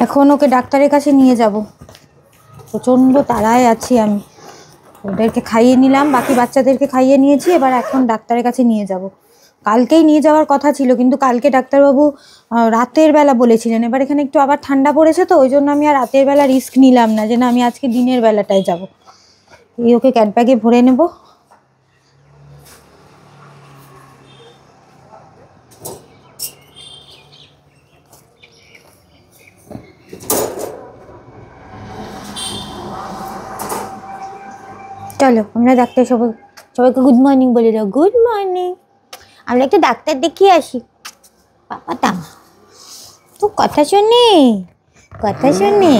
এখন ওকে ডাক্তারের কাছে নিয়ে যাব, প্রচণ্ড তাড়ায় আছি আমি। ওদেরকে খাইয়ে নিলাম, বাকি বাচ্চাদেরকে খাইয়ে নিয়েছি, এবার এখন ডাক্তারের কাছে নিয়ে যাব। কালকেই নিয়ে যাওয়ার কথা ছিল, কিন্তু কালকে ডাক্তারবাবু রাতের বেলা বলেছিলেন। এবার এখানে একটু আবার ঠান্ডা পড়েছে তো, ওই জন্য আমি আর রাতের বেলা রিস্ক নিলাম না, যে না আমি আজকে দিনের বেলাটায় যাব। এই ওকে ক্যাট ব্যাগে ভরে নেব। চলো আমরা ডাক্তার সবাইকে গুড মর্নিং বলে দাও। Good morning. আমরা একটু ডাক্তার দেখিয়ে আসি। পাপাটা তো কথা শোনে, কথা শোনে।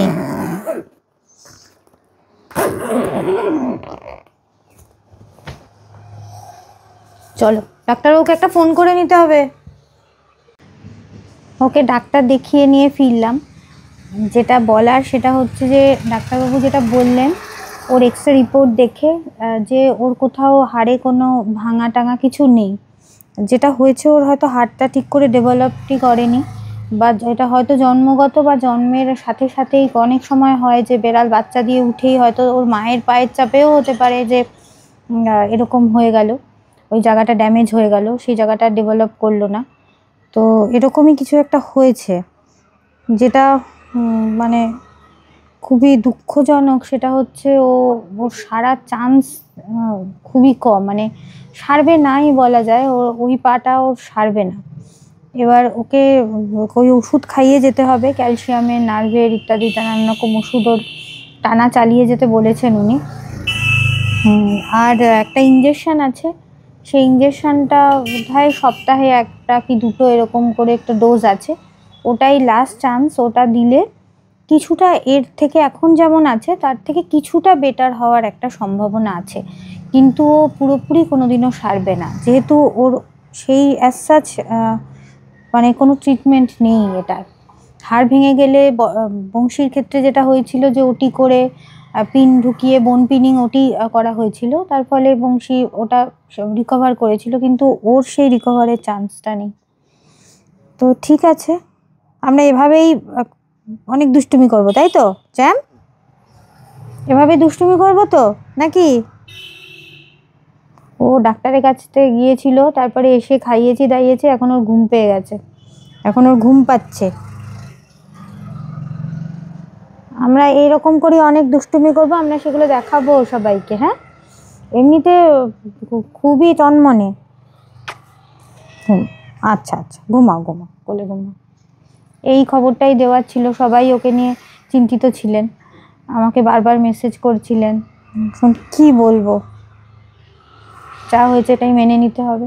চলো ডাক্তারবাবুকে একটা ফোন করে নিতে হবে। ওকে ডাক্তার দেখিয়ে নিয়ে ফিরলাম। যেটা বলার সেটা হচ্ছে যে ডাক্তারবাবু যেটা বললেন, ওর এক্সরে রিপোর্ট দেখে যে ওর কোথাও হাড়ে কোনো ভাঙা টাঙা কিছু নেই। যেটা হয়েছে ওর হয়তো হাড়টা ঠিক করে ডেভেলপই করেনি, বা এটা হয়তো জন্মগত বা জন্মের সাথে সাথেই অনেক সময় হয় যে বেড়াল বাচ্চা দিয়ে উঠেই হয়তো ওর মায়ের পায়ের চাপেও হতে পারে যে এরকম হয়ে গেল, ওই জায়গাটা ড্যামেজ হয়ে গেল, সেই জায়গাটা ডেভেলপ করলো না। তো এরকমই কিছু একটা হয়েছে, যেটা মানে খুবই দুঃখজনক। সেটা হচ্ছে ওর সারার চান্স খুবই কম, মানে সারবে নাই বলা যায়, ওই পাটা ওর সারবে না। এবার ওকে ওই ওষুধ খাইয়ে যেতে হবে, ক্যালসিয়ামের, নার্ভের ইত্যাদি নানান রকম ওষুধ ওর টানা চালিয়ে যেতে বলেছেন উনি। আর একটা ইঞ্জেকশন আছে, সেই ইঞ্জেকশনটা বোধহয় সপ্তাহে একটা কি দুটো এরকম করে একটা ডোজ আছে, ওটাই লাস্ট চান্স। ওটা দিলে কিছুটা এর থেকে এখন যেমন আছে তার থেকে কিছুটা বেটার হওয়ার একটা সম্ভাবনা আছে, কিন্তু ও পুরোপুরি কোনোদিনও সারবে না, যেহেতু ওর সেই অ্যাজ সাচ মানে কোনো ট্রিটমেন্ট নেই এটার। হাড় ভেঙে গেলে বংশীর ক্ষেত্রে যেটা হয়েছিল যে ওটি করে পিন ঢুকিয়ে বোন পিনিং ওটি করা হয়েছিল, তার ফলে বংশী ওটা রিকভার করেছিল, কিন্তু ওর সেই রিকভারের চান্সটা নেই। তো ঠিক আছে, আমরা এভাবেই অনেক দুষ্টুমি করবো, তাই তো জ্যাম? এভাবে দুষ্টুমি করবো তো নাকি? ও ডাক্তারের কাছে গিয়েছিল, তারপরে এসে খাইয়েছি দাইয়েছি, এখন ওর ঘুম পেয়ে গেছে, এখন ওর ঘুম পাচ্ছে। আমরা এইরকম করে অনেক দুষ্টুমি করবো, আমরা সেগুলো দেখাবো সবাইকে। হ্যাঁ, এমনিতে খুবই তন্মনে। আচ্ছা আচ্ছা, ঘুমাও ঘুমাও, কোলে ঘুমাও। এই খবরটাই দেওয়ার ছিল, সবাই ওকে নিয়ে চিন্তিত ছিলেন, আমাকে বারবার মেসেজ করছিলেন। এখন কি বলবো, যা হয়েছে এটাই মেনে নিতে হবে।